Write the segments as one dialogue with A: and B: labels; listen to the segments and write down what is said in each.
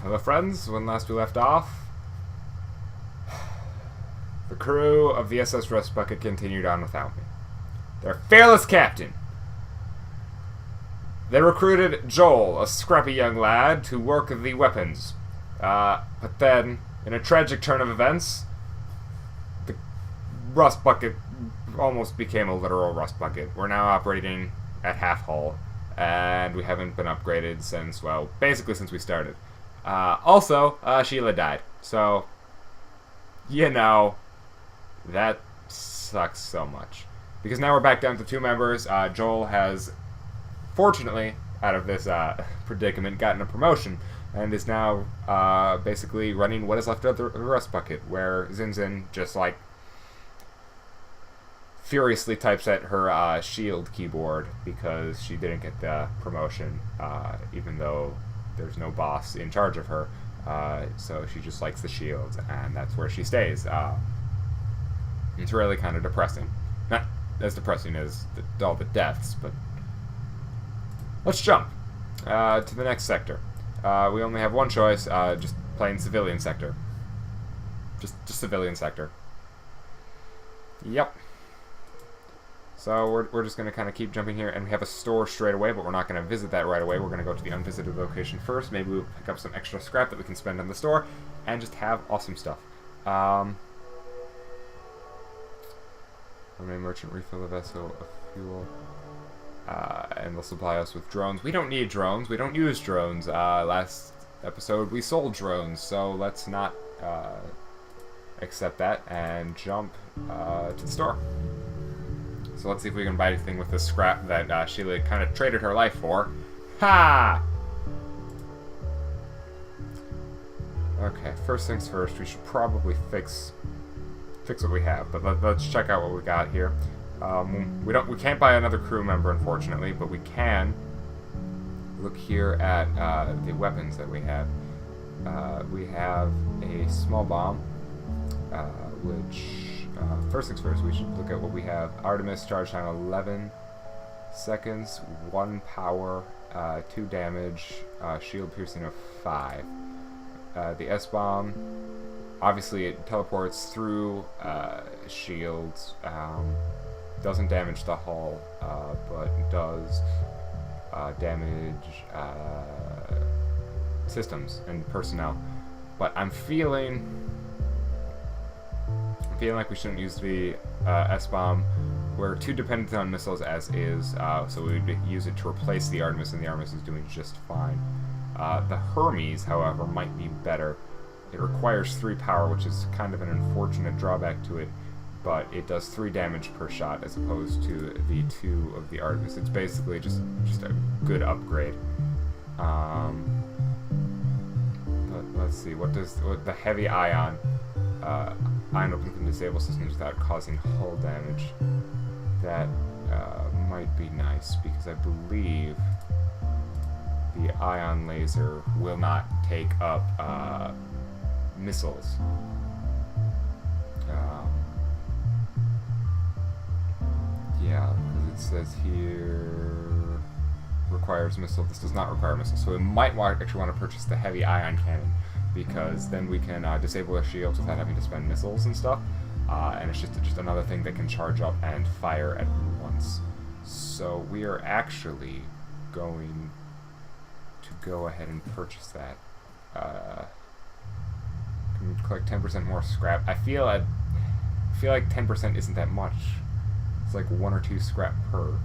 A: hello friends, when last we left off, the crew of the SS Rust Bucket continued on without me. Their fearless captain. They recruited Joel, a scrappy young lad, to work the weapons. But then, in a tragic turn of events, the Rust Bucket almost became a literal Rust Bucket. We're now operating at half hull, and we haven't been upgraded since, well, basically since we started. Also, Sheila died. So, you know, that sucks so much. Because now we're back down to 2 members. Joel has, fortunately, out of this predicament, gotten a promotion, and is now basically running what is left of the Rust Bucket, where Zinzin just, like, furiously types at her shield keyboard because she didn't get the promotion, even though there's no boss in charge of her. So she just likes the shields, and that's where she stays. It's really kind of depressing. Not as depressing as all the deaths, but let's jump to the next sector. We only have one choice, just plain civilian sector. Just civilian sector. Yep. So we're just going to kind of keep jumping here, and we have a store straight away, but we're not going to visit that right away. We're going to go to the unvisited location first. Maybe we'll pick up some extra scrap that we can spend on the store, and just have awesome stuff. When a merchant refill the vessel of fuel, and they'll supply us with drones. We don't need drones. We don't use drones. Last episode we sold drones, so let's not accept that and jump to the store. So let's see if we can buy anything with the scrap that Sheila kind of traded her life for. Ha! Okay, first things first, we should probably fix what we have, but let's check out what we got here. We can't buy another crew member, unfortunately, but we can look here at the weapons that we have. We have a small bomb, which first things first, we should look at what we have. Artemis, charge time 11 seconds, 1 power, 2 damage, shield piercing of 5. The S-bomb, obviously it teleports through shields, doesn't damage the hull, but does damage systems and personnel. But I'm feeling like we shouldn't use the S-bomb. We're too dependent on missiles as is, so we would use it to replace the Artemis, and the Artemis is doing just fine. The Hermes, however, might be better. It requires 3 power, which is kind of an unfortunate drawback to it, but it does 3 damage per shot as opposed to the 2 of the Artemis. It's basically just a good upgrade. But let's see, what the heavy ion open can disable systems without causing hull damage. That might be nice, because I believe the ion laser will not take up missiles. Yeah, because it says here requires missile. This does not require missile, so we might actually want to purchase the heavy ion cannon, because then we can disable our shields without having to spend missiles and stuff. And it's just another thing that can charge up and fire at once. So we are actually going to go ahead and purchase that. Can we collect 10% more scrap? I feel like 10% isn't that much. It's like 1 or 2 scrap per.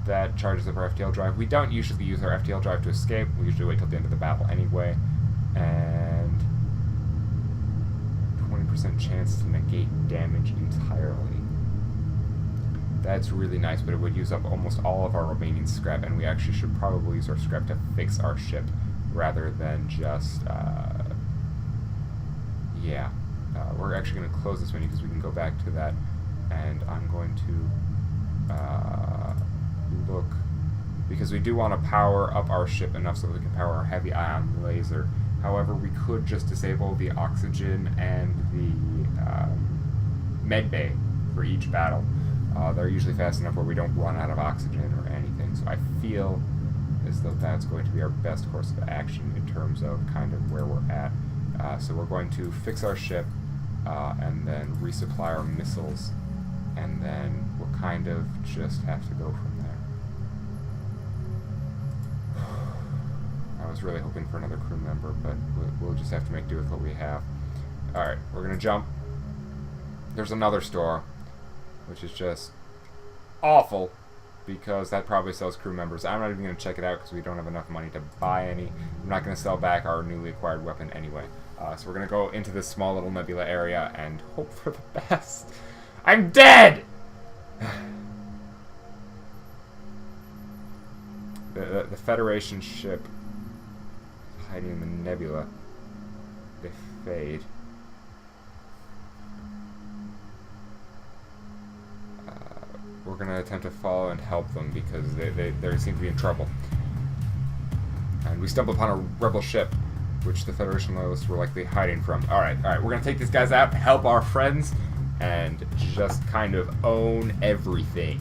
A: That charges up our FTL drive. We don't usually use our FTL drive to escape. We usually wait till the end of the battle anyway. And 20% chance to negate damage entirely. That's really nice, but it would use up almost all of our remaining scrap, and we actually should probably use our scrap to fix our ship rather than just, we're actually going to close this menu because we can go back to that, and I'm going to look, because we do want to power up our ship enough so that we can power our heavy ion laser. However, we could just disable the oxygen and the med bay for each battle. They're usually fast enough where we don't run out of oxygen or anything, so I feel as though that's going to be our best course of action in terms of kind of where we're at. So we're going to fix our ship and then resupply our missiles, and then we'll kind of just have to go from there. I was really hoping for another crew member, but we'll just have to make do with what we have. Alright, we're going to jump. There's another store, which is just awful, because that probably sells crew members. I'm not even going to check it out because we don't have enough money to buy any. I'm not going to sell back our newly acquired weapon anyway. So we're going to go into this small little nebula area and hope for the best. I'm dead! The Federation ship hiding in the nebula. They fade. We're going to attempt to follow and help them because they seem to be in trouble. And we stumble upon a rebel ship, which the Federation loyalists were likely hiding from. Alright, we're going to take these guys out, help our friends, and just kind of own everything.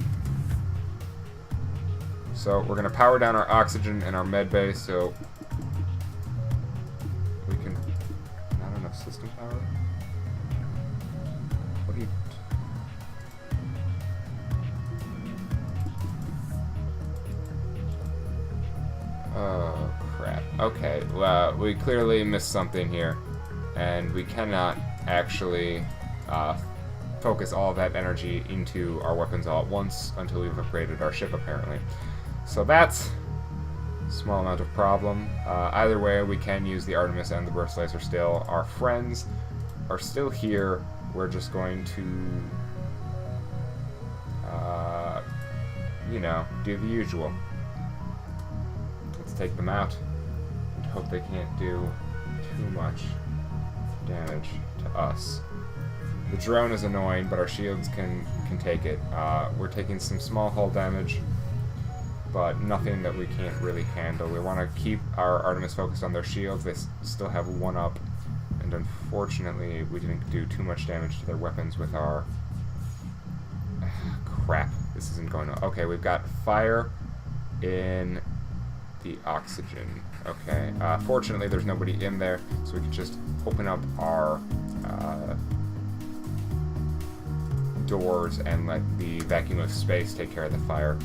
A: So we're going to power down our oxygen and our med bay so we can... Not enough system power? What do you... Oh, crap. Okay, well, we clearly missed something here, and we cannot actually focus all of that energy into our weapons all at once until we've upgraded our ship, apparently. So that's a small amount of problem. Either way, we can use the Artemis and the burst laser still. Our friends are still here. We're just going to, you know, do the usual. Let's take them out and hope they can't do too much damage to us. The drone is annoying, but our shields can take it. We're taking some small hull damage, but nothing that we can't really handle. We want to keep our Artemis focused on their shields. They still have one up, and unfortunately we didn't do too much damage to their weapons with our... crap, this isn't going to... Okay, we've got fire in the oxygen. Okay, fortunately there's nobody in there, so we can just open up our doors and let the vacuum of space take care of the fire.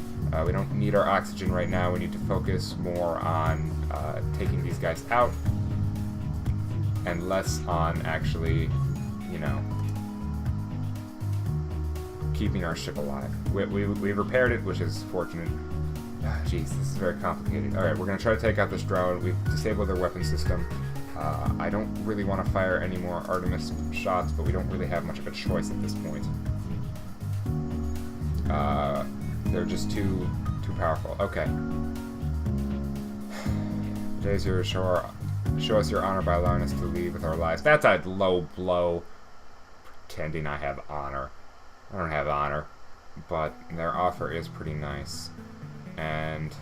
A: We don't need our oxygen right now. We need to focus more on taking these guys out and less on actually, you know, keeping our ship alive. We've repaired it, which is fortunate. Jeez, this is very complicated. Alright, we're going to try to take out this drone. We've disabled their weapon system. I don't really want to fire any more Artemis shots, but we don't really have much of a choice at this point. They're just too powerful. Okay. Today's here to show us your honor by allowing us to leave with our lives. That's a low blow. Pretending I have honor. I don't have honor. But their offer is pretty nice. And...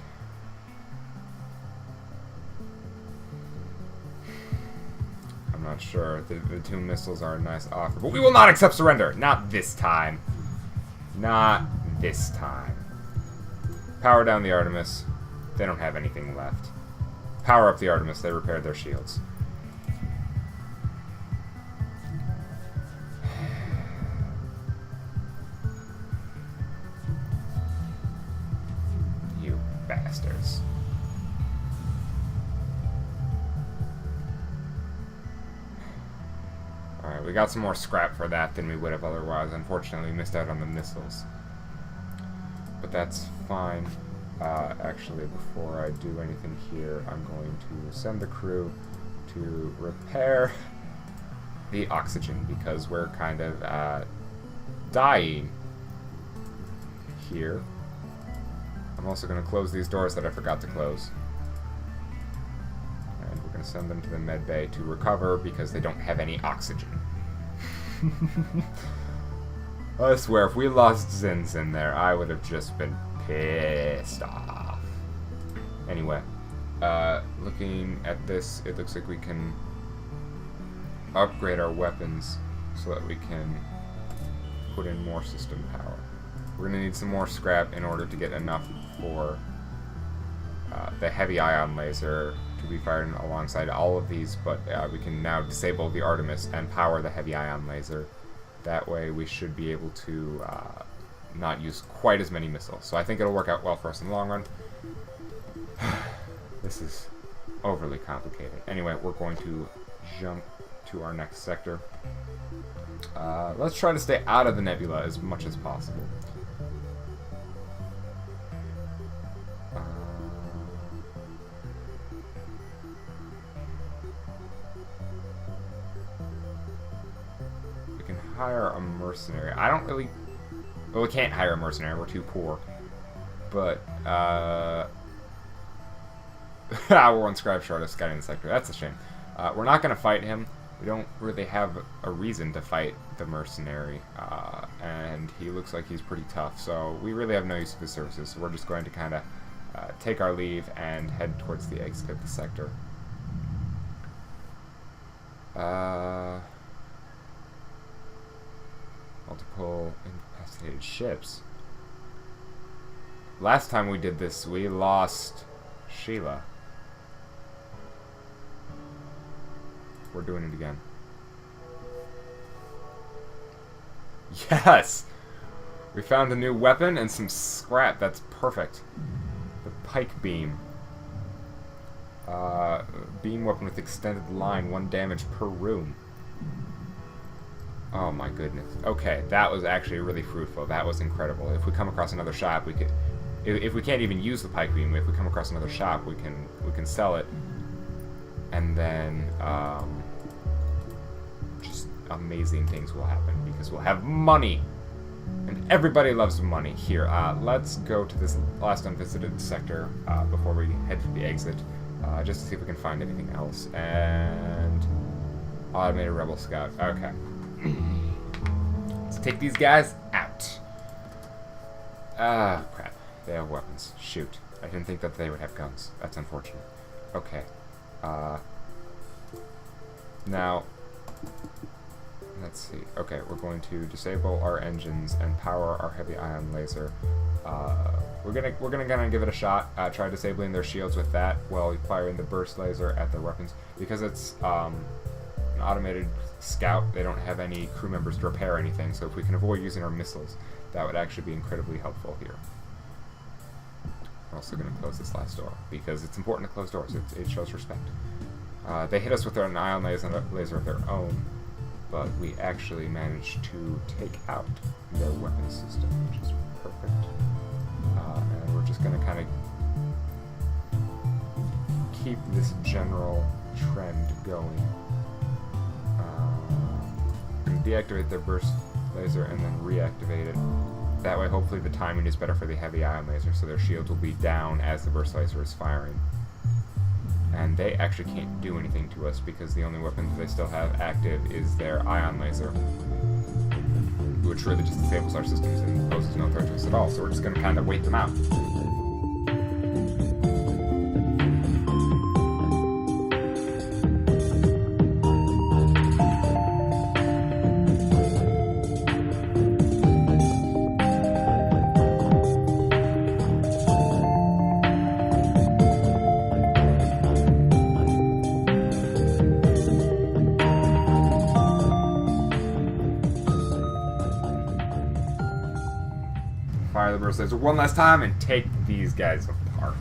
A: I'm not sure. The two missiles are a nice offer. But we will not accept surrender! Not this time. Not this time. Power down the Artemis. They don't have anything left. Power up the Artemis. They repaired their shields. You bastards. Alright, we got some more scrap for that than we would have otherwise. Unfortunately, we missed out on the missiles. But that's fine. Actually, before I do anything here, I'm going to send the crew to repair the oxygen, because we're kind of dying here. I'm also going to close these doors that I forgot to close. And we're going to send them to the med bay to recover, because they don't have any oxygen. I swear, if we lost Zins in there, I would have just been pissed off. Anyway, looking at this, it looks like we can upgrade our weapons so that we can put in more system power. We're going to need some more scrap in order to get enough for the heavy ion laser to be fired alongside all of these, but we can now disable the Artemis and power the heavy ion laser. That way we should be able to not use quite as many missiles. So I think it'll work out well for us in the long run. This is overly complicated. Anyway, we're going to jump to our next sector. Let's try to stay out of the nebula as much as possible. We can hire a mercenary. I don't really... Well, we can't hire a mercenary. We're too poor. But, we're one scribe short of scouting the sector. That's a shame. We're not going to fight him. We don't really have a reason to fight the mercenary, and he looks like he's pretty tough, so we really have no use for his services, so we're just going to kind of take our leave and head towards the exit of the sector. Multiple incapacitated ships. Last time we did this, we lost Sheila. We're doing it again. Yes! We found a new weapon and some scrap. That's perfect. The pike beam. Beam weapon with extended line. 1 damage per room. Oh my goodness. Okay, that was actually really fruitful. That was incredible. If we come across another shop, we could... If we can't even use the pike beam, if we come across another shop, we can sell it. And then, just amazing things will happen because we'll have money, and everybody loves money. Here, let's go to this last unvisited sector before we head for the exit, just to see if we can find anything else. And automated rebel scout. Okay, let's take these guys out. Ah, crap. They have weapons. Shoot, I didn't think that they would have guns. That's unfortunate. Okay. Now, let's see. Okay, we're going to disable our engines and power our heavy ion laser. We're gonna kind of give it a shot. Try disabling their shields with that while firing the burst laser at their weapons. Because it's an automated scout, they don't have any crew members to repair anything. So if we can avoid using our missiles, that would actually be incredibly helpful here. We're also going to close this last door because it's important to close doors. It shows respect. They hit us with an ion laser of their own, but we actually managed to take out their weapon system, which is perfect. And we're just going to kind of keep this general trend going. We're going to deactivate their burst laser and then reactivate it. That way, hopefully, the timing is better for the heavy ion laser, so their shields will be down as the burst laser is firing. And they actually can't do anything to us because the only weapon that they still have active is their ion laser, which really just disables our systems and poses no threat to us at all. So we're just going to kind of wait them out. Fire the burst laser one last time and take these guys apart.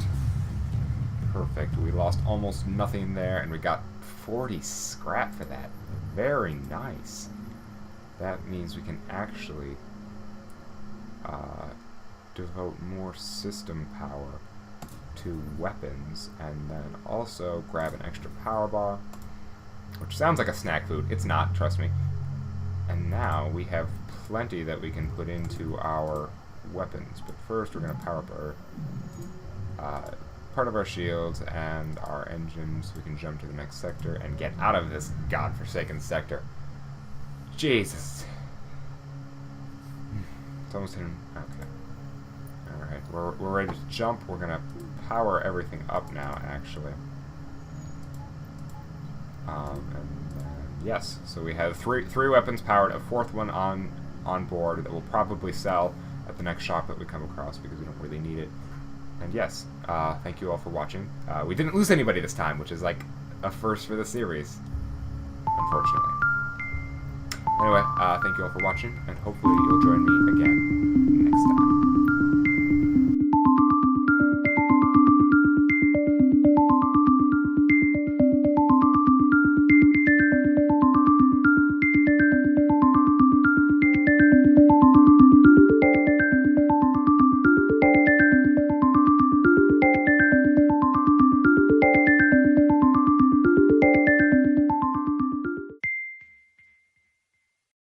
A: Perfect. We lost almost nothing there, and we got 40 scrap for that. Very nice. That means we can actually devote more system power to weapons, and then also grab an extra power bar, which sounds like a snack food. It's not, trust me. And now we have plenty that we can put into our weapons, but first we're going to power up our part of our shields and our engines so we can jump to the next sector and get out of this godforsaken sector. Jesus. It's almost in. Okay. Alright, we're ready to jump. We're going to power everything up now, actually. Yes, so we have three weapons powered, a fourth one on board that we'll probably sell at the next shop that we come across because we don't really need it. And yes, thank you all for watching. We didn't lose anybody this time, which is like a first for the series, unfortunately. Anyway, thank you all for watching, and hopefully you'll join me again.